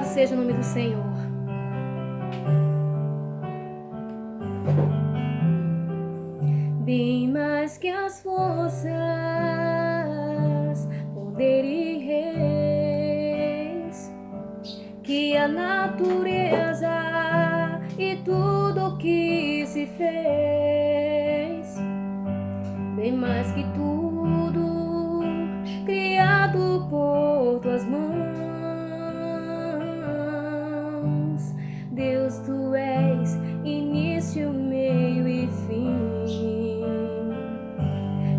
seja o nome do Senhor. Bem mais que as forças, poder e reis, que a natureza e tudo que se fez, bem mais que tudo criado por tuas mãos. Deus, tu és início, meio e fim.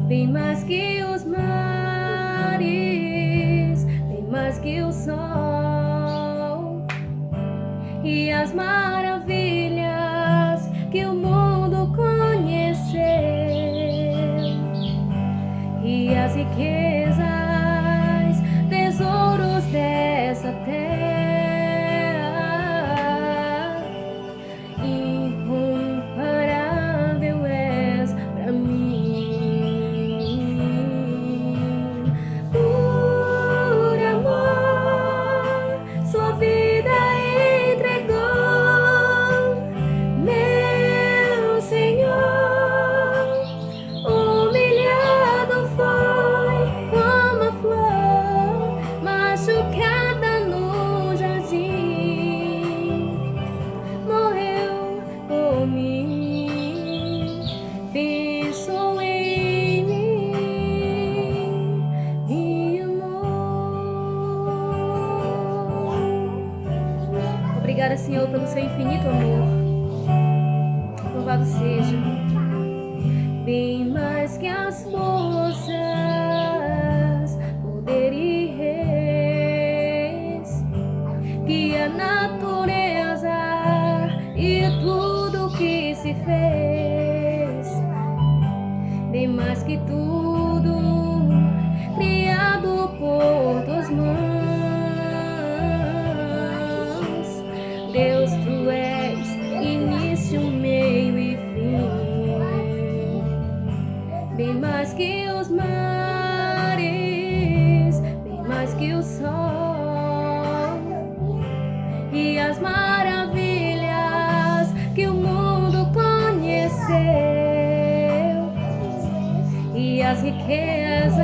Bem mais que os mares, bem mais que o sol e as maravilhas que o mundo conheceu, e as riquezas, tesouros dessa terra. Incomparável és pra mim. Por amor, sua vida entregou, meu Senhor. Humilhado foi como a flor, machucada no jardim, morreu por mim. Pensou em mim, me amou. Obrigada, Senhor, pelo seu infinito amor. Louvado seja. Bem mais que as forças, poder e reis, que a natureza e tudo que se fez, bem mais que tudo criado por tuas mãos. Deus, tu és início, meio e fim. Bem mais que os mares, bem mais que o sol e as maravilhas que o mundo conheceu, e as riquezas,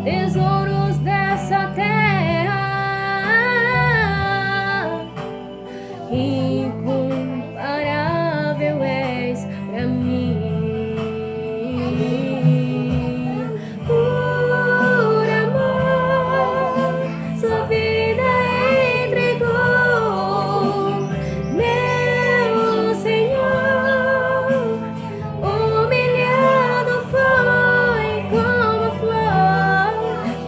tesouros dessa terra. Incomparável és pra mim. Por amor, sua vida entregou, meu Senhor. Humilhado foi como a flor,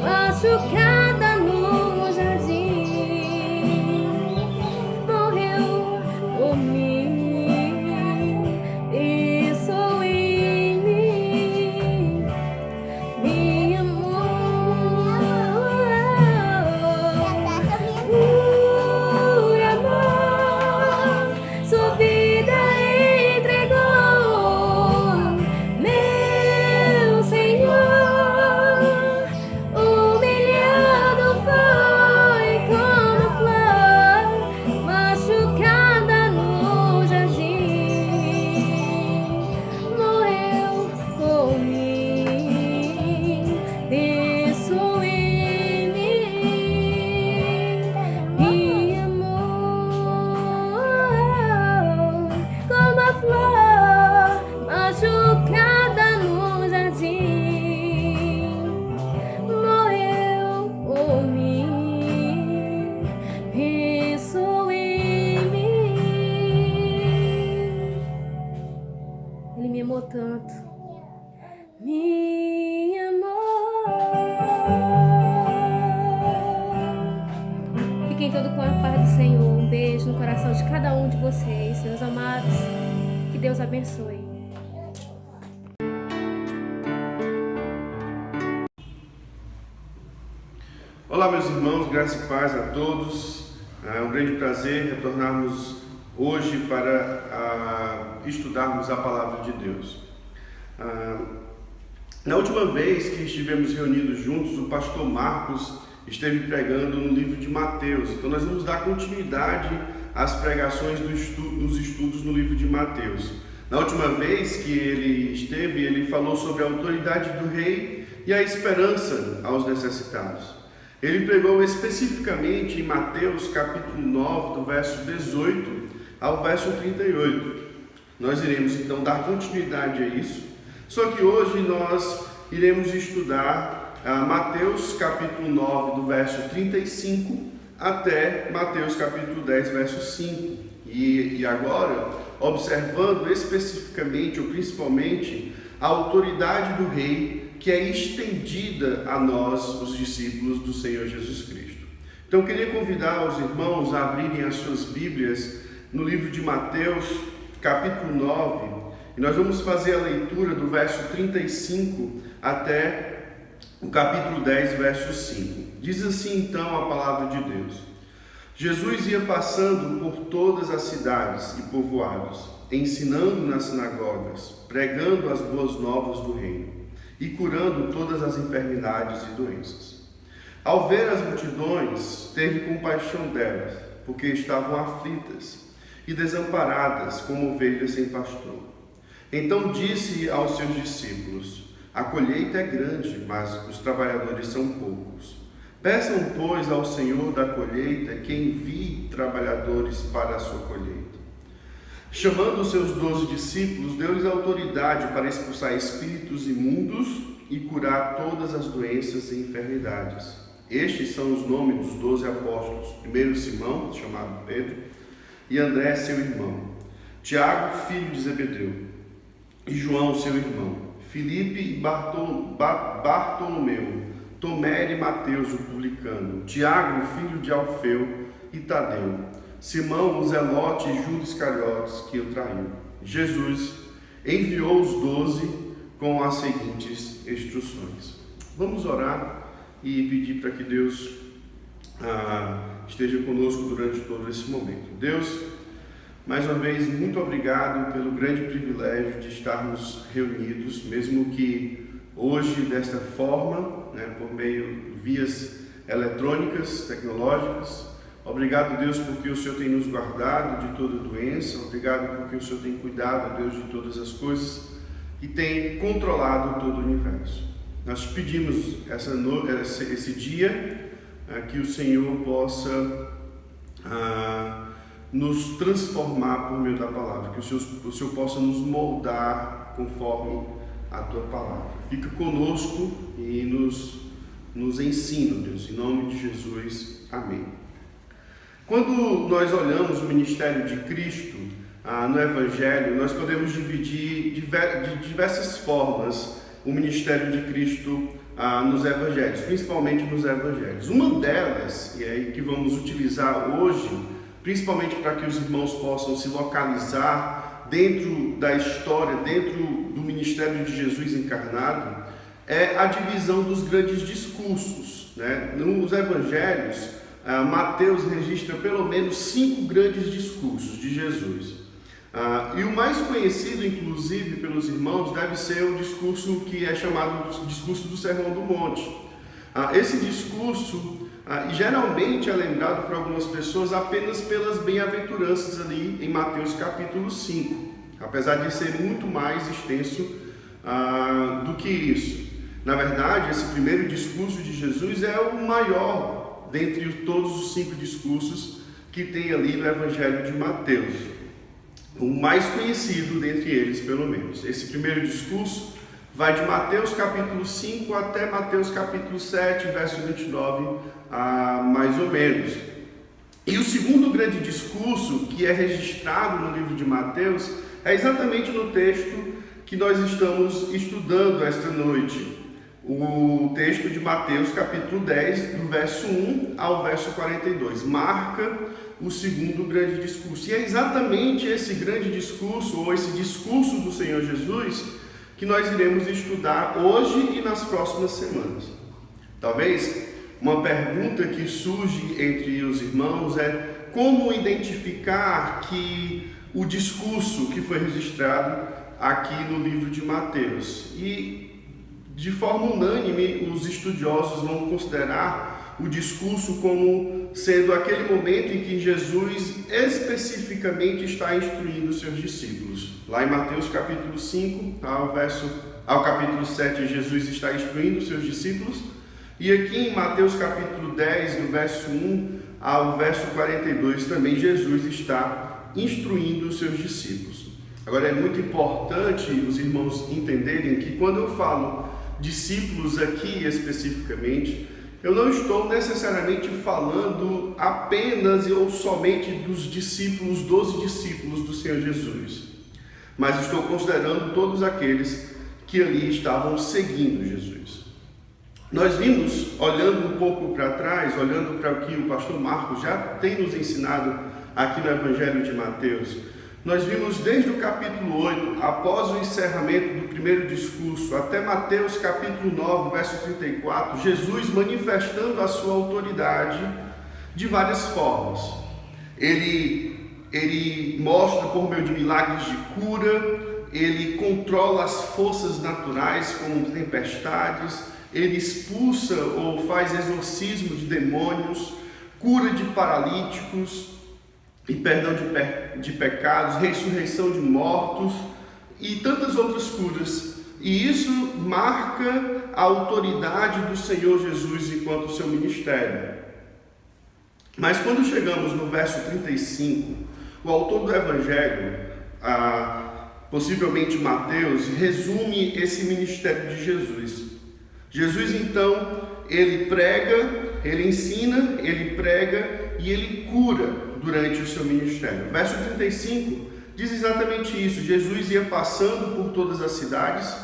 machucada no jardim, morreu por mim. Pensou em mim, me amou. Por amor, sua vida entregou, meu Senhor. Humilhado foi como a flor, machucada no jardim, morreu por mim. Pensou em mim, me amou. Como a flor machucada no jardim, morreu por mim. Pensou em mim. Ele me amou tanto, me amou. Fiquem todos com a paz do Senhor. Um beijo no coração de cada um de vocês, meus amados. Que Deus abençoe. Olá, meus irmãos, graça e paz a todos. É um grande prazer retornarmos hoje para estudarmos a palavra de Deus. Na última vez que estivemos reunidos juntos, o pastor Marcos esteve pregando no livro de Mateus. Então nós vamos dar continuidade às pregações dos estudos no livro de Mateus. Na última vez que ele esteve, ele falou sobre a autoridade do rei e a esperança aos necessitados. Ele pregou especificamente em Mateus capítulo 9, do verso 18 ao verso 38. Nós iremos então dar continuidade a isso, só que hoje nós iremos estudar Mateus capítulo 9, do verso 35 até Mateus capítulo 10, verso 5. E agora, observando especificamente ou principalmente a autoridade do rei que é estendida a nós, os discípulos do Senhor Jesus Cristo. Então eu queria convidar os irmãos a abrirem as suas Bíblias no livro de Mateus capítulo 9, e nós vamos fazer a leitura do verso 35 até o capítulo 10, verso 5. Diz assim então a palavra de Deus: Jesus ia passando por todas as cidades e povoados, ensinando nas sinagogas, pregando as boas novas do reino e curando todas as enfermidades e doenças. Ao ver as multidões, teve compaixão delas, porque estavam aflitas e desamparadas como ovelhas sem pastor. Então disse aos seus discípulos: a colheita é grande, mas os trabalhadores são poucos. Peçam, pois, ao Senhor da colheita que envie trabalhadores para a sua colheita. Chamando os seus 12 discípulos, deu-lhes autoridade para expulsar espíritos imundos e curar todas as doenças e enfermidades. Estes são os nomes dos 12 apóstolos: primeiro Simão, chamado Pedro, e André, seu irmão, Tiago, filho de Zebedeu, e João, seu irmão, Filipe e Bartolomeu, Tomé e Mateus, o publicano, Tiago, filho de Alfeu, e Tadeu, Simão, o Zelote e Judas Iscariotes, que o traiu. Jesus enviou os 12 com as seguintes instruções. Vamos orar e pedir para que Deus esteja conosco durante todo esse momento. Deus, mais uma vez, muito obrigado pelo grande privilégio de estarmos reunidos, mesmo que hoje desta forma, por meio de vias eletrônicas, tecnológicas. Obrigado, Deus, porque o Senhor tem nos guardado de toda doença. Obrigado porque o Senhor tem cuidado, Deus, de todas as coisas e tem controlado todo o universo. Nós te pedimos esse dia que o Senhor possa nos transformar por meio da palavra, que o Senhor possa nos moldar conforme a tua palavra. Fica conosco e nos ensina, Deus, em nome de Jesus. Amém. Quando nós olhamos o ministério de Cristo no Evangelho, nós podemos dividir de diversas formas o ministério de Cristo nos Evangelhos, principalmente nos Evangelhos. Uma delas, e é aí que vamos utilizar hoje, principalmente para que os irmãos possam se localizar dentro da história, dentro do ministério de Jesus encarnado, é a divisão dos grandes discursos. Nos Evangelhos, Mateus registra pelo menos 5 grandes discursos de Jesus. E o mais conhecido, inclusive, pelos irmãos, deve ser o discurso que é chamado discurso do Sermão do Monte. Esse discurso, geralmente é lembrado por algumas pessoas apenas pelas bem-aventuranças ali em Mateus capítulo 5, apesar de ser muito mais extenso do que isso. Na verdade, esse primeiro discurso de Jesus é o maior dentre todos os 5 discursos que tem ali no Evangelho de Mateus. O mais conhecido dentre eles, pelo menos. Esse primeiro discurso vai de Mateus capítulo 5 até Mateus capítulo 7, verso 29, mais ou menos. E o segundo grande discurso que é registrado no livro de Mateus é exatamente no texto que nós estamos estudando esta noite. O texto de Mateus capítulo 10, do verso 1 ao verso 42, marca o segundo grande discurso. E é exatamente esse grande discurso, ou esse discurso do Senhor Jesus, que nós iremos estudar hoje e nas próximas semanas. Talvez uma pergunta que surge entre os irmãos é como identificar que o discurso que foi registrado aqui no livro de Mateus. E de forma unânime, os estudiosos vão considerar o discurso como sendo aquele momento em que Jesus especificamente está instruindo os seus discípulos. Lá em Mateus capítulo 5, ao capítulo 7, Jesus está instruindo os seus discípulos. E aqui em Mateus capítulo 10, do verso 1 ao verso 42, também Jesus está instruindo os seus discípulos. Agora, é muito importante os irmãos entenderem que quando eu falo discípulos aqui especificamente, eu não estou necessariamente falando apenas ou somente dos discípulos, 12 discípulos do Senhor Jesus, mas estou considerando todos aqueles que ali estavam seguindo Jesus. Nós vimos, olhando um pouco para trás, olhando para o que o pastor Marcos já tem nos ensinado aqui no Evangelho de Mateus, nós vimos desde o capítulo 8, após o encerramento do primeiro discurso, até Mateus capítulo 9, verso 34, Jesus manifestando a sua autoridade de várias formas. Ele mostra por meio de milagres de cura, ele controla as forças naturais como tempestades, ele expulsa ou faz exorcismo de demônios, cura de paralíticos, e perdão de pecados, ressurreição de mortos e tantas outras curas. E isso marca a autoridade do Senhor Jesus enquanto seu ministério. Mas quando chegamos no verso 35, o autor do Evangelho, possivelmente Mateus, resume esse ministério de Jesus. Jesus então, ele prega, ele ensina, ele prega e ele cura durante o seu ministério. Verso 35 diz exatamente isso. Jesus ia passando por todas as cidades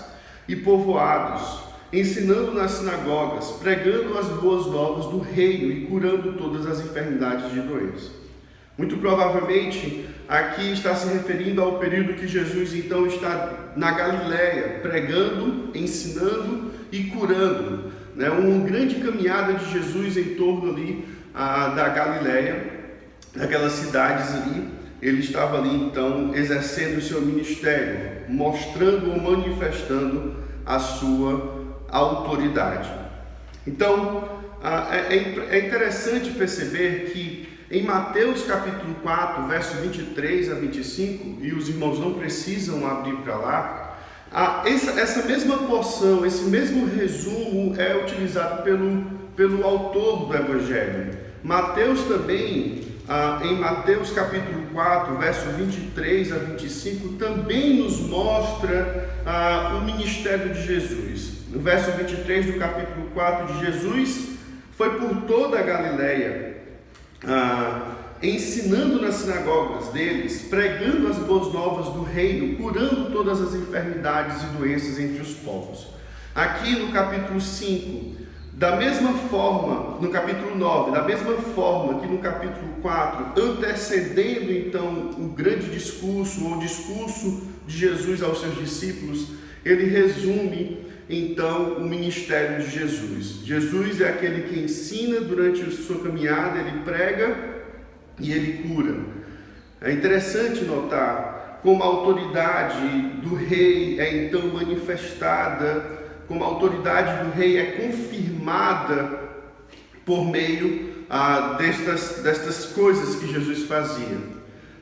e povoados, ensinando nas sinagogas, pregando as boas novas do reino e curando todas as enfermidades de doença. Muito provavelmente aqui está se referindo ao período que Jesus então está na Galileia, pregando, ensinando e curando, né? Uma grande caminhada de Jesus em torno ali da Galileia, daquelas cidades ali. Ele estava ali então exercendo o seu ministério, mostrando ou manifestando a sua autoridade. Então é interessante perceber que em Mateus capítulo 4, verso 23 a 25, e os irmãos não precisam abrir para lá, essa mesma porção, esse mesmo resumo é utilizado pelo autor do Evangelho. Mateus também, em Mateus capítulo 4, verso 23 a 25, também nos mostra o ministério de Jesus. No verso 23 do capítulo 4 de Jesus, foi por toda a Galileia, ensinando nas sinagogas deles, pregando as boas novas do reino, curando todas as enfermidades e doenças entre os povos. Aqui no capítulo 5, da mesma forma, no capítulo 9, da mesma forma que no capítulo 4, antecedendo então o grande discurso, ou discurso de Jesus aos seus discípulos, ele resume então o ministério de Jesus. Jesus é aquele que ensina durante a sua caminhada, ele prega e ele cura. É interessante notar como a autoridade do rei é então manifestada, como a autoridade do rei é confirmada por meio destas coisas que Jesus fazia.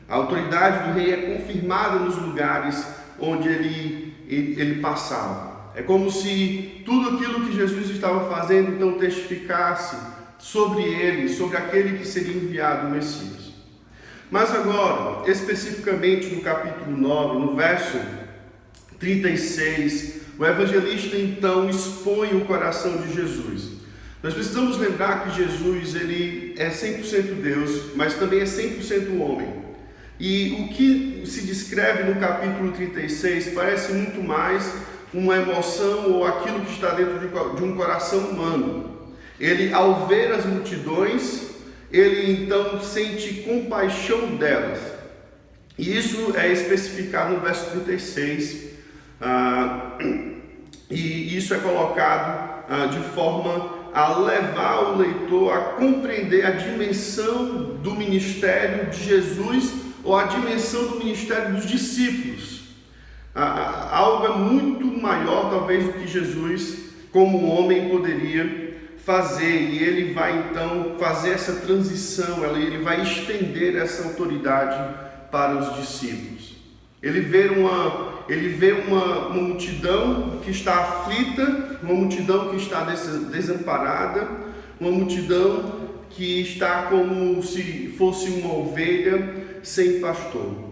A autoridade do rei é confirmada nos lugares onde ele passava. É como se tudo aquilo que Jesus estava fazendo então testificasse sobre ele, sobre aquele que seria enviado, o Messias. Mas agora, especificamente no capítulo 9, no verso 36, o evangelista então expõe o coração de Jesus. Nós precisamos lembrar que Jesus ele é 100% Deus, mas também é 100% homem. E o que se descreve no capítulo 36 parece muito mais uma emoção ou aquilo que está dentro de um coração humano. Ele, ao ver as multidões, ele então sente compaixão delas. E isso é especificado no verso 36. E isso é colocado de forma a levar o leitor a compreender a dimensão do ministério de Jesus ou a dimensão do ministério dos discípulos. Algo muito maior talvez do que Jesus como homem poderia fazer, e ele vai então fazer essa transição, ele vai estender essa autoridade para os discípulos. Ele vê uma multidão que está aflita, uma multidão que está desamparada, uma multidão que está como se fosse uma ovelha sem pastor.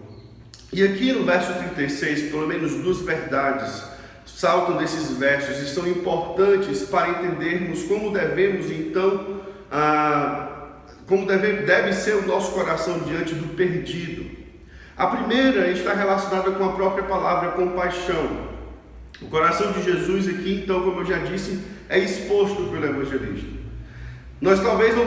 E aqui no verso 36, pelo menos duas verdades saltam desses versos e são importantes para entendermos como devemos então, como deve ser o nosso coração diante do perdido. A primeira está relacionada com a própria palavra compaixão. O coração de Jesus aqui, então, como eu já disse, é exposto pelo evangelista. Nós talvez não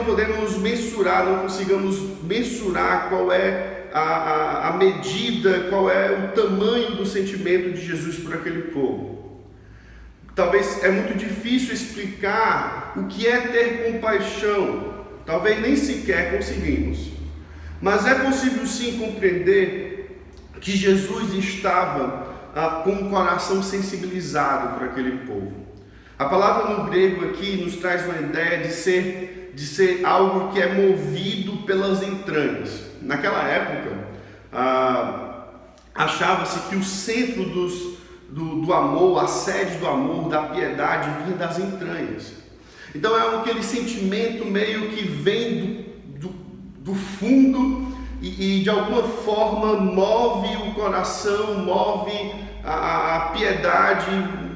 consigamos mensurar qual é a medida, qual é o tamanho do sentimento de Jesus por aquele povo. Talvez é muito difícil explicar o que é ter compaixão, talvez nem sequer conseguimos. Mas é possível sim compreender que Jesus estava com o coração sensibilizado por aquele povo. A palavra no grego aqui nos traz uma ideia de ser algo que é movido pelas entranhas. Naquela época, achava-se que o centro do amor, a sede do amor, da piedade, vinha das entranhas. Então é aquele sentimento meio que vem do fundo e de alguma forma move o coração, move a piedade,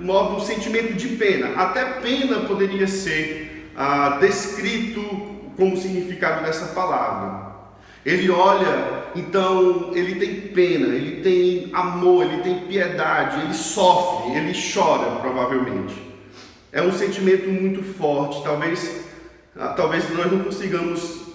move um sentimento de pena. Até pena poderia ser descrito como significado dessa palavra. Ele olha, então ele tem pena, ele tem amor, ele tem piedade, ele sofre, ele chora provavelmente. É um sentimento muito forte. Talvez nós não consigamos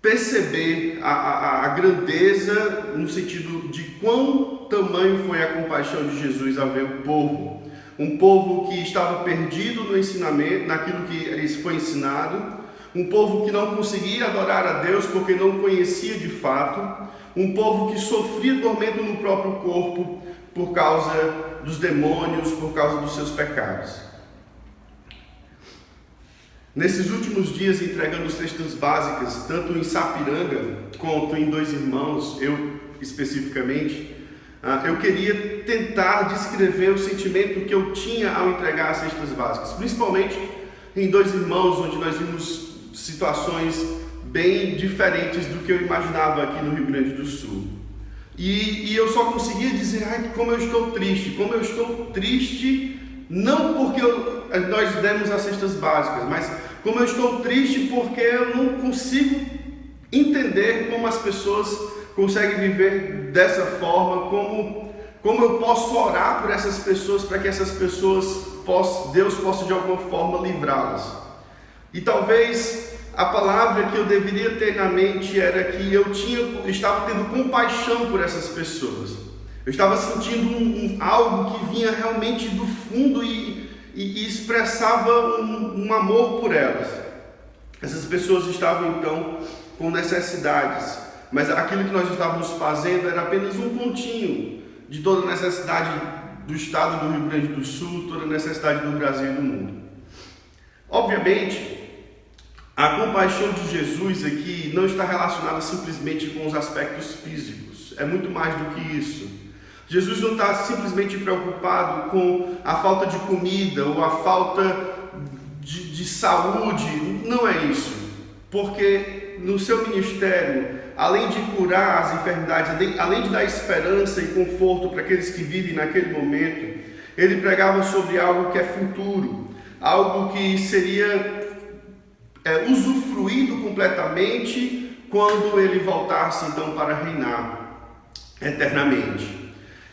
perceber a grandeza no sentido de quão tamanho foi a compaixão de Jesus ao ver o povo. Um povo que estava perdido no ensinamento, naquilo que lhes foi ensinado. Um povo que não conseguia adorar a Deus porque não conhecia de fato. Um povo que sofria tormento no próprio corpo por causa dos demônios, por causa dos seus pecados. Nesses últimos dias, entregando cestas básicas, tanto em Sapiranga quanto em Dois Irmãos, eu especificamente, eu queria tentar descrever o sentimento que eu tinha ao entregar as cestas básicas, principalmente em Dois Irmãos, onde nós vimos situações bem diferentes do que eu imaginava aqui no Rio Grande do Sul. E eu só conseguia dizer, como eu estou triste, não porque nós demos as cestas básicas, mas como eu estou triste porque eu não consigo entender como as pessoas conseguem viver dessa forma, como eu posso orar por essas pessoas para que essas pessoas, Deus possa de alguma forma livrá-las. E talvez a palavra que eu deveria ter na mente era que eu estava tendo compaixão por essas pessoas. Eu estava sentindo algo que vinha realmente do fundo e expressava um amor por elas. Essas pessoas estavam então com necessidades, mas aquilo que nós estávamos fazendo era apenas um pontinho de toda a necessidade do estado do Rio Grande do Sul, toda a necessidade do Brasil e do mundo. Obviamente, a compaixão de Jesus aqui não está relacionada simplesmente com os aspectos físicos, é muito mais do que isso. Jesus não está simplesmente preocupado com a falta de comida ou a falta de saúde, não é isso. Porque no seu ministério, além de curar as enfermidades, além de dar esperança e conforto para aqueles que vivem naquele momento, ele pregava sobre algo que é futuro, algo que seria usufruído completamente quando ele voltasse então para reinar eternamente.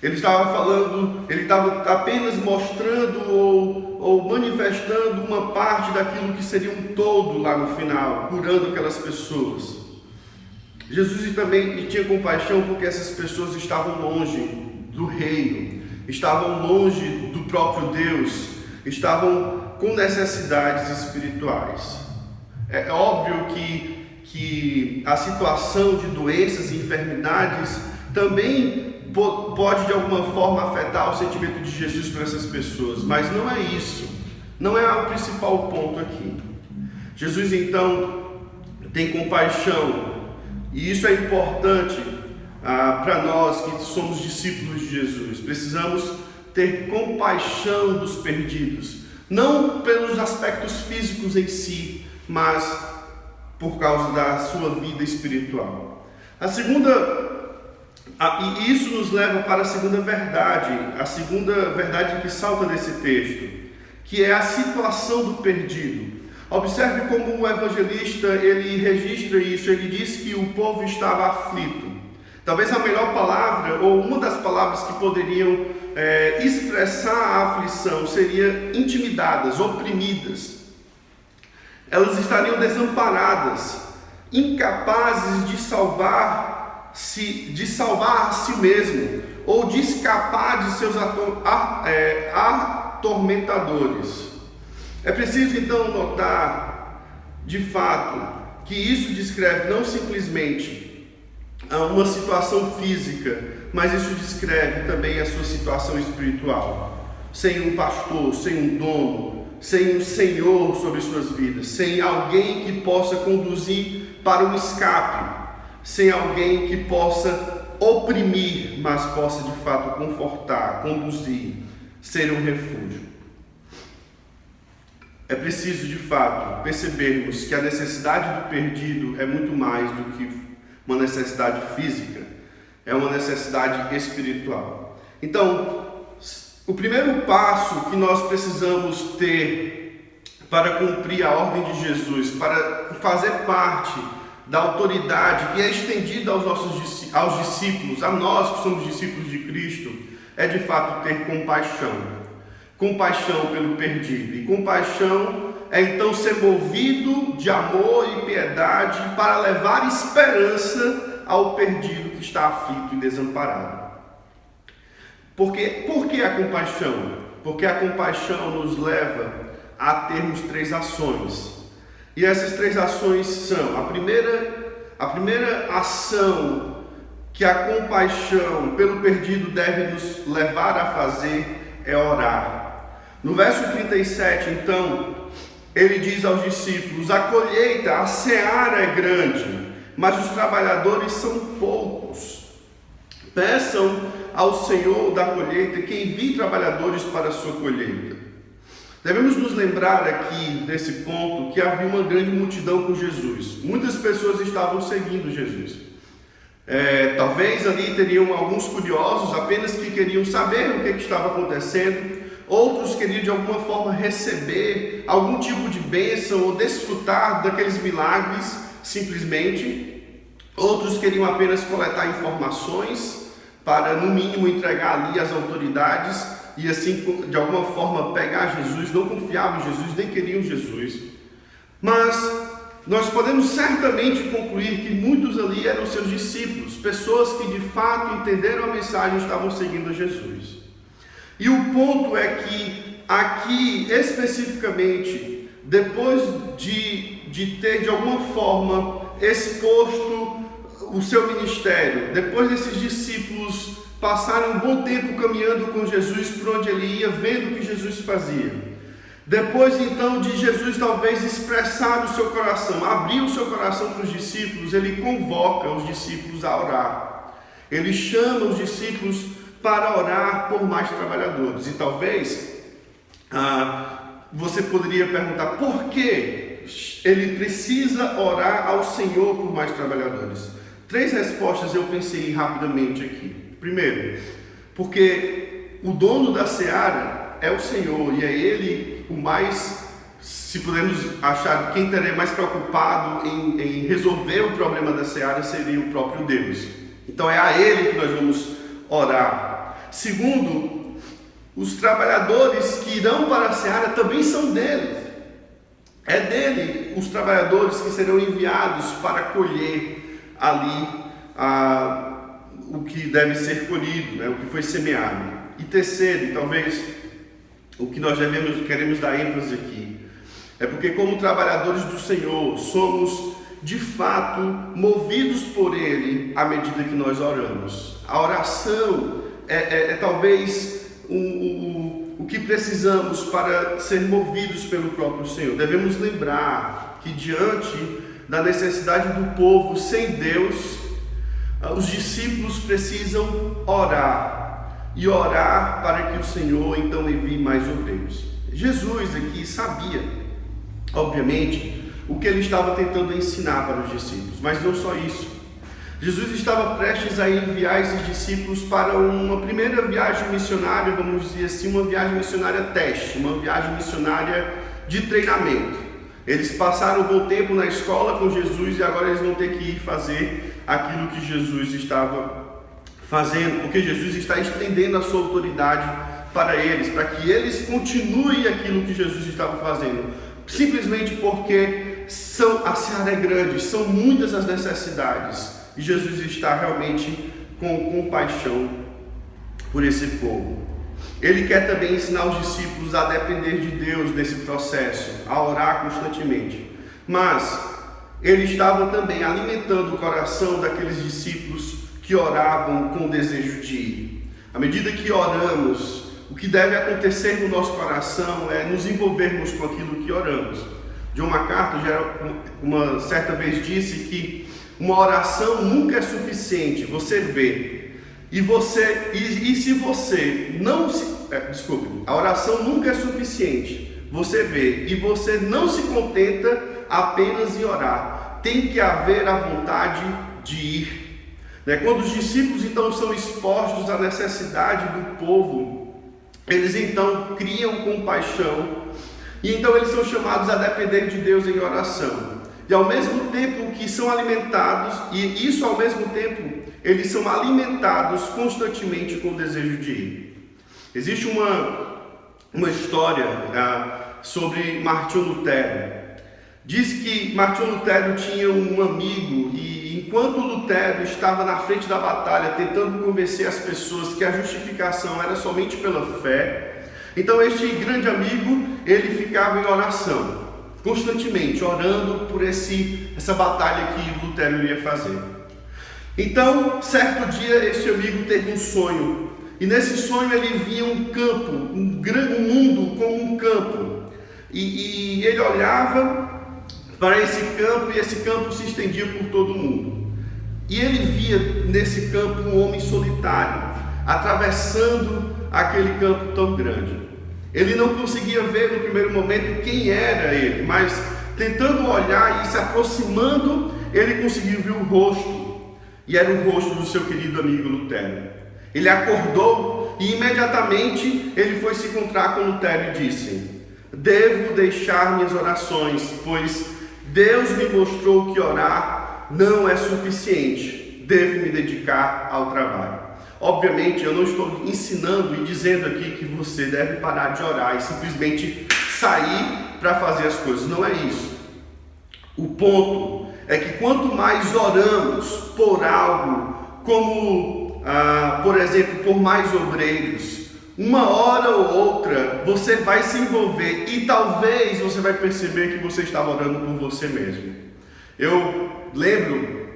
Ele estava apenas mostrando ou manifestando uma parte daquilo que seria um todo lá no final, curando aquelas pessoas. Jesus também tinha compaixão porque essas pessoas estavam longe do reino, estavam longe do próprio Deus, estavam com necessidades espirituais. É óbvio que a situação de doenças e enfermidades também pode de alguma forma afetar o sentimento de Jesus para essas pessoas, mas não é isso, não é o principal ponto aqui. Jesus então tem compaixão, e isso é importante para nós que somos discípulos de Jesus. Precisamos ter compaixão dos perdidos, não pelos aspectos físicos em si, mas por causa da sua vida espiritual. E isso nos leva para a segunda verdade que salta desse texto, que é a situação do perdido. Observe como o evangelista ele registra isso. Ele diz que o povo estava aflito. Talvez a melhor palavra, ou uma das palavras que poderiam expressar a aflição, seria intimidadas, oprimidas. Elas estariam desamparadas, incapazes de salvar a si mesmo, ou de escapar de seus atormentadores. É preciso então notar, de fato, que isso descreve não simplesmente uma situação física, mas isso descreve também a sua situação espiritual. Sem um pastor, sem um dono, sem um Senhor sobre suas vidas, sem alguém que possa conduzir para um escape, sem alguém que possa oprimir, mas possa de fato confortar, conduzir, ser um refúgio. É preciso de fato percebermos que a necessidade do perdido é muito mais do que uma necessidade física, é uma necessidade espiritual. Então, o primeiro passo que nós precisamos ter para cumprir a ordem de Jesus, para fazer parte da autoridade que é estendida aos discípulos, a nós que somos discípulos de Cristo, é de fato ter compaixão. Compaixão pelo perdido. E compaixão é então ser movido de amor e piedade para levar esperança ao perdido que está aflito e desamparado. Por que a compaixão? Porque a compaixão nos leva a termos 3 ações. E essas 3 ações são: a primeira ação que a compaixão pelo perdido deve nos levar a fazer é orar. No verso 37, então, ele diz aos discípulos: a colheita, a seara é grande, mas os trabalhadores são poucos. Peçam ao Senhor da colheita que envie trabalhadores para a sua colheita. Devemos nos lembrar aqui, desse ponto, que havia uma grande multidão com Jesus. Muitas pessoas estavam seguindo Jesus. Talvez ali teriam alguns curiosos, apenas que queriam saber o que estava acontecendo. Outros queriam de alguma forma receber algum tipo de bênção ou desfrutar daqueles milagres simplesmente. Outros queriam apenas coletar informações para, no mínimo, entregar ali às autoridades e assim, de alguma forma, pegar Jesus. Não confiavam em Jesus, nem queriam Jesus. Mas nós podemos certamente concluir que muitos ali eram seus discípulos, pessoas que de fato entenderam a mensagem e estavam seguindo Jesus. E o ponto é que aqui, especificamente, depois de ter de alguma forma exposto o seu ministério, depois desses discípulos passarem um bom tempo caminhando com Jesus por onde ele ia, vendo o que Jesus fazia, depois então de Jesus talvez expressar o seu coração, abrir o seu coração para os discípulos, ele convoca os discípulos a orar. Ele chama os discípulos para orar por mais trabalhadores. E talvez você poderia perguntar: por que ele precisa orar ao Senhor por mais trabalhadores? 3 respostas eu pensei rapidamente aqui. Primeiro, porque o dono da seara é o Senhor, e é ele o mais, se pudermos achar, quem estaria mais preocupado em resolver o problema da seara seria o próprio Deus. Então é a ele que nós vamos orar. Segundo, os trabalhadores que irão para a seara também são dele. É dele os trabalhadores que serão enviados para colher ali o que deve ser colhido, né, o que foi semeado. E terceiro, e talvez o que nós queremos dar ênfase aqui, é porque como trabalhadores do Senhor, somos de fato movidos por Ele à medida que nós oramos. A oração é talvez o que precisamos para ser movidos pelo próprio Senhor. Devemos lembrar que diante da necessidade do povo sem Deus, os discípulos precisam orar e orar para que o Senhor então envie mais obreiros. Jesus aqui sabia, obviamente, o que ele estava tentando ensinar para os discípulos, mas não só isso. Jesus estava prestes a enviar esses discípulos para uma primeira viagem missionária, vamos dizer assim, uma viagem missionária teste, uma viagem missionária de treinamento. Eles passaram um bom tempo na escola com Jesus e agora eles vão ter que ir fazer aquilo que Jesus estava fazendo, porque Jesus está estendendo a sua autoridade para eles, para que eles continuem aquilo que Jesus estava fazendo, simplesmente porque a seara é grande, são muitas as necessidades. E Jesus está realmente com compaixão por esse povo. Ele quer também ensinar os discípulos a depender de Deus nesse processo, a orar constantemente. Mas ele estava também alimentando o coração daqueles discípulos que oravam com desejo de ir. À medida que oramos, o que deve acontecer no nosso coração é nos envolvermos com aquilo que oramos. John MacArthur uma certa vez disse que uma oração nunca é suficiente, você vê. A oração nunca é suficiente, você vê. E você não se contenta apenas em orar. Tem que haver a vontade de ir. Quando os discípulos então são expostos à necessidade do povo, eles então criam compaixão. E então eles são chamados a depender de Deus em oração. E ao mesmo tempo que são alimentados, eles são alimentados constantemente com o desejo de ir. Existe uma história sobre Martinho Lutero. Diz que Martinho Lutero tinha um amigo e enquanto Lutero estava na frente da batalha tentando convencer as pessoas que a justificação era somente pela fé, então este grande amigo, ele ficava em oração, constantemente orando por essa batalha que Lutero iria fazer. Então, certo dia, este amigo teve um sonho, e nesse sonho ele via um campo, um mundo como um campo, e ele olhava para esse campo, e esse campo se estendia por todo o mundo. E ele via nesse campo um homem solitário, atravessando aquele campo tão grande. Ele não conseguia ver no primeiro momento quem era ele, mas tentando olhar e se aproximando, ele conseguiu ver o rosto, e era o rosto do seu querido amigo Lutero. Ele acordou e imediatamente ele foi se encontrar com Lutero e disse: devo deixar minhas orações, pois Deus me mostrou que orar não é suficiente, devo me dedicar ao trabalho. Obviamente eu não estou ensinando e dizendo aqui que você deve parar de orar e simplesmente sair para fazer as coisas, não é isso. O ponto é que quanto mais oramos por algo, como por exemplo, por mais obreiros, uma hora ou outra você vai se envolver e talvez você vai perceber que você estava orando por você mesmo. Eu lembro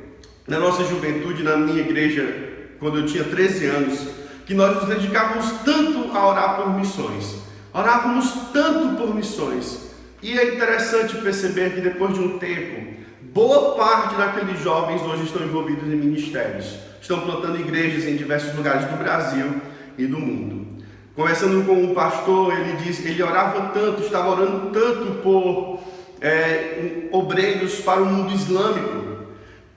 na nossa juventude, na minha igreja, quando eu tinha 13 anos, que nós nos dedicávamos tanto a orar por missões. Orávamos tanto por missões. E é interessante perceber que depois de um tempo, boa parte daqueles jovens hoje estão envolvidos em ministérios. Estão plantando igrejas em diversos lugares do Brasil e do mundo. Conversando com um pastor, ele disse que ele orava tanto, estava orando tanto por obreiros para o mundo islâmico.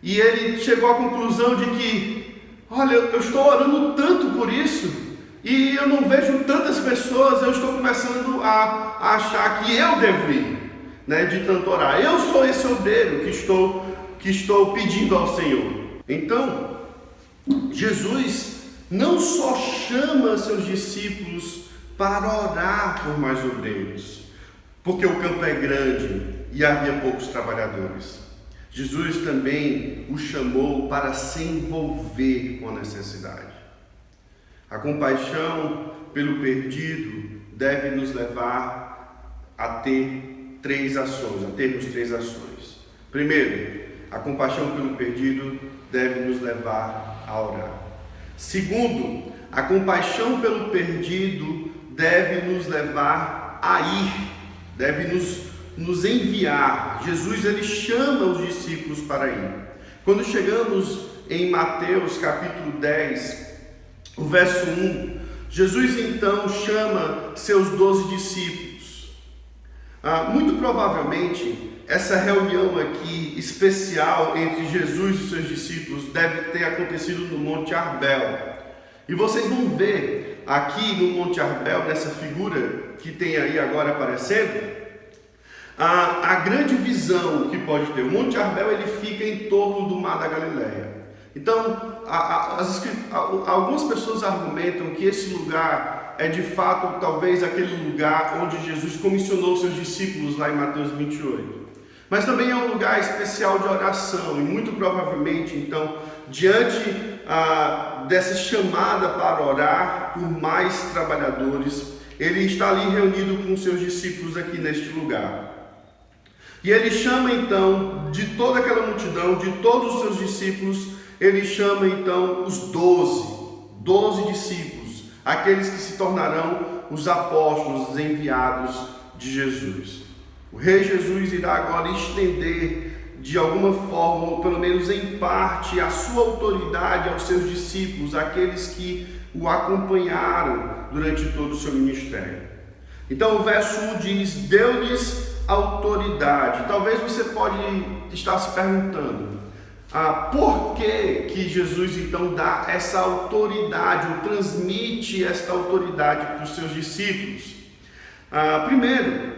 E ele chegou à conclusão de que, olha, eu estou orando tanto por isso e eu não vejo tantas pessoas, eu estou começando a achar que eu devo ir, de tanto orar. Eu sou esse obreiro que estou pedindo ao Senhor. Então, Jesus não só chama seus discípulos para orar por mais obreiros, porque o campo é grande e havia poucos trabalhadores. Jesus também os chamou para se envolver com a necessidade. A compaixão pelo perdido deve nos levar a termos três ações. Primeiro, a compaixão pelo perdido deve nos levar a orar. Segundo, a compaixão pelo perdido deve nos levar a ir, deve nos nos enviar. Jesus, ele chama os discípulos para ir. Quando chegamos em Mateus capítulo 10, o verso 1, Jesus então chama seus 12 discípulos. Muito provavelmente, essa reunião aqui especial entre Jesus e seus discípulos deve ter acontecido no Monte Arbel. E vocês vão ver aqui no Monte Arbel, nessa figura que tem aí agora aparecendo, a grande visão que pode ter. O Monte Arbel, ele fica em torno do Mar da Galileia. Então, algumas pessoas argumentam que esse lugar é de fato talvez aquele lugar onde Jesus comissionou seus discípulos lá em Mateus 28. Mas também é um lugar especial de oração e muito provavelmente, então, diante dessa chamada para orar por mais trabalhadores, ele está ali reunido com seus discípulos aqui neste lugar. E ele chama então, de toda aquela multidão, de todos os seus discípulos, ele chama então os 12 discípulos, aqueles que se tornarão os apóstolos, os enviados de Jesus. O Rei Jesus irá agora estender de alguma forma, ou pelo menos em parte, a sua autoridade aos seus discípulos, aqueles que o acompanharam durante todo o seu ministério. Então o verso 1 diz: deu-lhes autoridade. Talvez você pode estar se perguntando, por que Jesus então dá essa autoridade, ou transmite esta autoridade para os seus discípulos? Primeiro,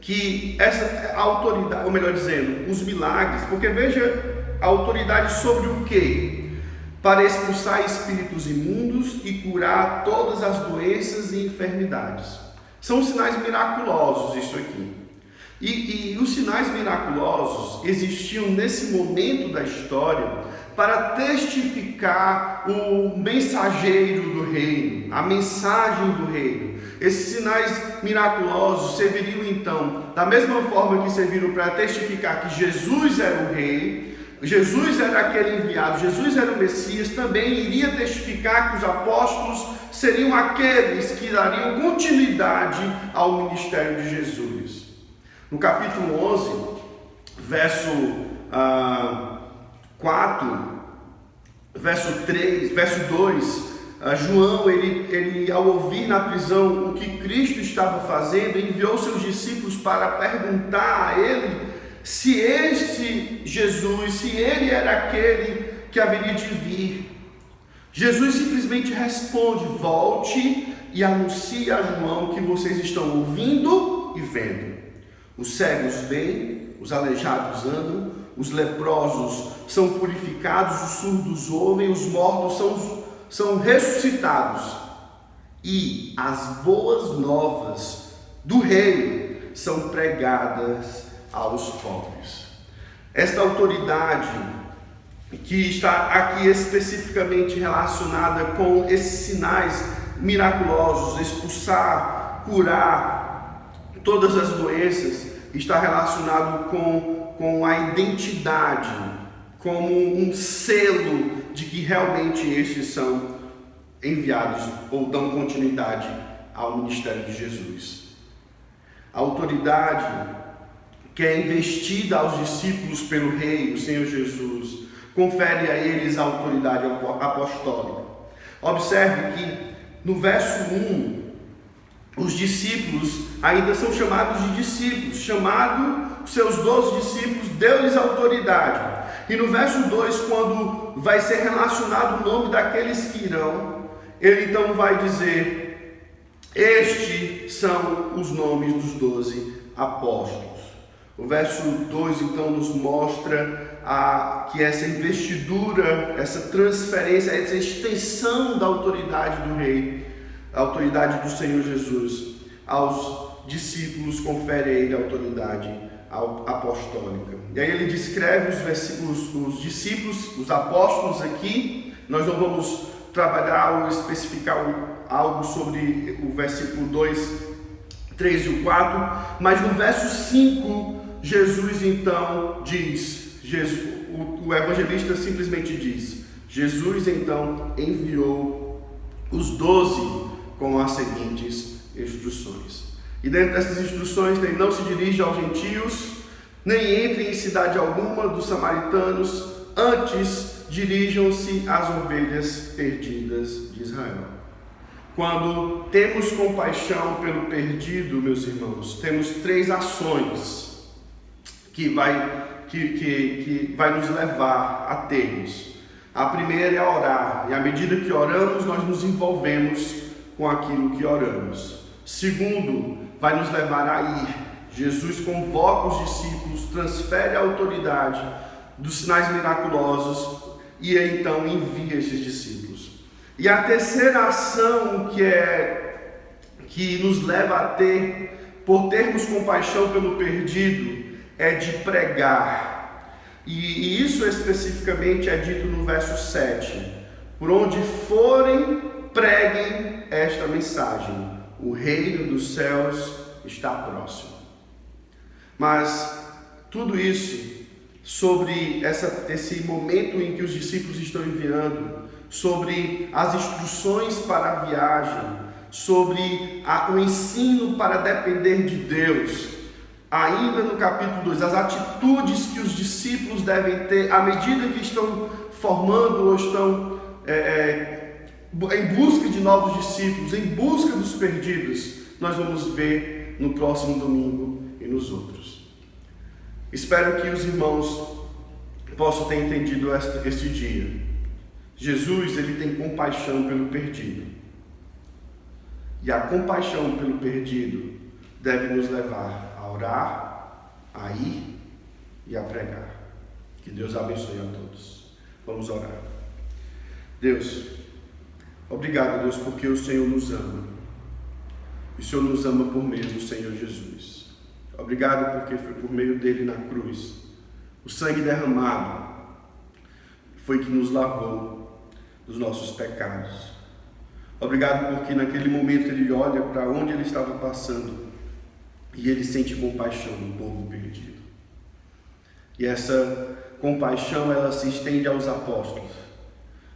que essa autoridade, ou melhor dizendo, os milagres, porque veja a autoridade sobre o quê? Para expulsar espíritos imundos e curar todas as doenças e enfermidades. São sinais miraculosos isso aqui. E os sinais miraculosos existiam nesse momento da história para testificar o mensageiro do reino, a mensagem do reino. Esses sinais miraculosos serviriam então, da mesma forma que serviram para testificar que Jesus era o rei, Jesus era aquele enviado, Jesus era o Messias, também iria testificar que os apóstolos seriam aqueles que dariam continuidade ao ministério de Jesus. No capítulo 11, verso 4, verso 3, verso 2, João, ele ao ouvir na prisão o que Cristo estava fazendo, enviou seus discípulos para perguntar a ele se este Jesus, se ele era aquele que haveria de vir. Jesus simplesmente responde: volte e anuncie a João que vocês estão ouvindo e vendo. Os cegos veem, os aleijados andam, os leprosos são purificados, os surdos ouvem, os mortos são ressuscitados, e as boas novas do reino são pregadas aos pobres. Esta autoridade que está aqui especificamente relacionada com esses sinais miraculosos, expulsar, curar todas as doenças, está relacionado com a identidade, como um selo de que realmente estes são enviados ou dão continuidade ao ministério de Jesus. A autoridade que é investida aos discípulos pelo Rei, o Senhor Jesus, confere a eles a autoridade apostólica. Observe que no verso 1, os discípulos ainda são chamados de discípulos, chamado seus 12 discípulos, deu-lhes autoridade. E no verso 2, quando vai ser relacionado o nome daqueles que irão, ele então vai dizer: estes são os nomes dos 12 apóstolos. O verso 2 então nos mostra que essa investidura, essa transferência, essa extensão da autoridade do Rei, a autoridade do Senhor Jesus, aos discípulos confere a ele a autoridade apostólica. E aí ele descreve os discípulos, os apóstolos aqui. Nós não vamos trabalhar ou especificar algo sobre o versículo 2, 3 e o 4, mas no verso 5, Jesus então diz, o evangelista simplesmente diz: Jesus então enviou os 12 com as seguintes instruções. E dentro dessas instruções tem: não se dirija aos gentios, nem entre em cidade alguma dos samaritanos, antes dirijam-se às ovelhas perdidas de Israel. Quando temos compaixão pelo perdido, meus irmãos, temos 3 ações que vai nos levar a termos. A primeira é orar, e à medida que oramos, nós nos envolvemos com aquilo que oramos. Segundo, vai nos levar a ir. Jesus convoca os discípulos, transfere a autoridade dos sinais miraculosos e então envia esses discípulos. E a terceira ação que nos leva a ter, por termos compaixão pelo perdido, é de pregar. E isso especificamente é dito no verso 7. Por onde forem, preguem esta mensagem: o reino dos céus está próximo. Mas tudo isso sobre esse momento em que os discípulos estão enviando, sobre as instruções para a viagem, sobre o ensino para depender de Deus, ainda no capítulo 2, as atitudes que os discípulos devem ter à medida que estão formando ou estão em busca de novos discípulos, em busca dos perdidos, nós vamos ver no próximo domingo e nos outros. Espero que os irmãos possam ter entendido este dia. Jesus, ele tem compaixão pelo perdido. E a compaixão pelo perdido deve nos levar a orar, a ir e a pregar. Que Deus abençoe a todos. Vamos orar. Deus, obrigado, Deus, porque o Senhor nos ama. E o Senhor nos ama por meio do Senhor Jesus. Obrigado porque foi por meio dele na cruz, o sangue derramado foi que nos lavou dos nossos pecados. Obrigado porque naquele momento ele olha para onde ele estava passando e ele sente compaixão do povo perdido. E essa compaixão, ela se estende aos apóstolos.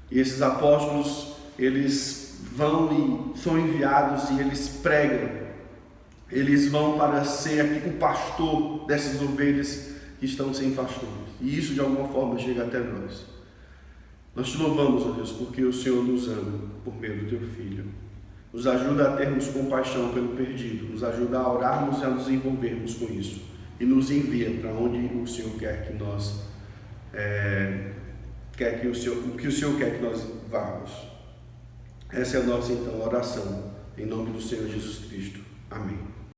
E esses apóstolos, eles vão e são enviados e eles pregam. Eles vão para ser o pastor dessas ovelhas que estão sem pastor. E isso de alguma forma chega até nós. Nós te louvamos, ó Deus, porque o Senhor nos ama por meio do teu Filho. Nos ajuda a termos compaixão pelo perdido. Nos ajuda a orarmos e a nos envolvermos com isso. E nos envia para onde o Senhor quer que nós o que o Senhor quer que nós vamos. Essa é a nossa então oração. Em nome do Senhor Jesus Cristo. Amém.